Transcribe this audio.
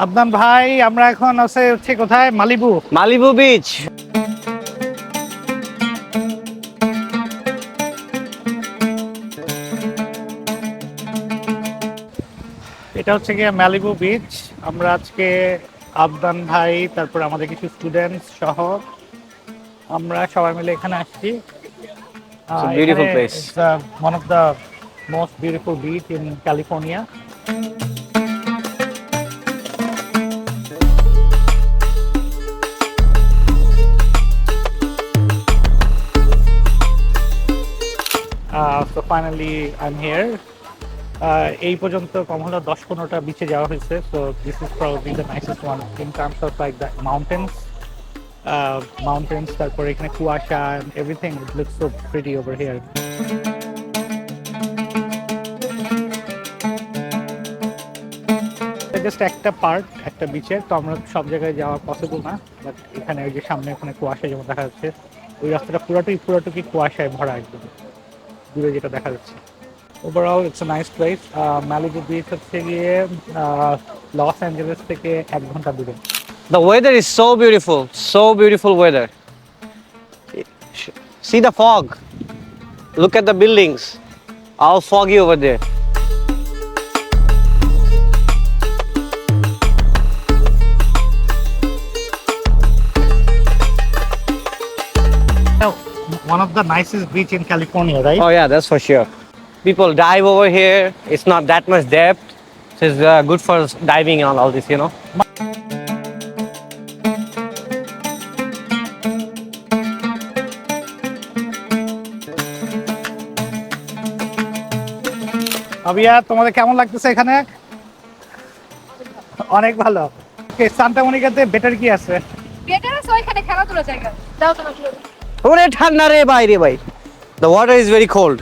আদনান ভাই, আমরা এখন হচ্ছে কোথায়? মালিবু। Malibu beach. এটা হচ্ছে গিয়ে মালিবু বিচ। আমরা আজকে আদনান ভাই, তারপর আমাদের কিছু স্টুডেন্টস সহ আমরা সবাই মিলে এখানে আসছি। It's a এখানে beautiful place. One of the most beautiful beach in California. So finally I'm here. এই পর্যন্ত কম হলো 10-15টা বিচে যাওয়া হয়েছে। So this is probably the nicest one in terms of like the mountains, তারপরে এখানে কুয়াশা and everything. It looks so pretty over here. Just একটা পার্ট, একটা বিচের, তো আমরা সব জায়গায় যাওয়া পসিবল না, বাট এখানে ওই যে সামনে ওখানে কুয়াশা যেমন দেখা যাচ্ছে, ওই রাস্তাটা পুরোটুকি কুয়াশায় ভরা একদম দূরে যেটা দেখা যাচ্ছে। Overall it's a nice place. Malibu beach হচ্ছে গিয়ে লস অ্যাঞ্জেলেস থেকে 1 ঘন্টা দূরে। The weather is so beautiful weather. See the fog. Look at the buildings, all foggy over there. One of the nicest beach in California, right? Oh yeah, that's for sure. People dive over here. It's not that much depth, so it's good for diving and all this, you know. Abia, তোমাদের কেমন লাগতেছে এখানে? অনেক ভালো। Santa মনিকাতে better কি আছে? Better আছে ওইখানে খেলাধুলার জায়গা। দাও তো না। ওরে ঠান্ডা রে ভাই রে ভাই। The water is very cold.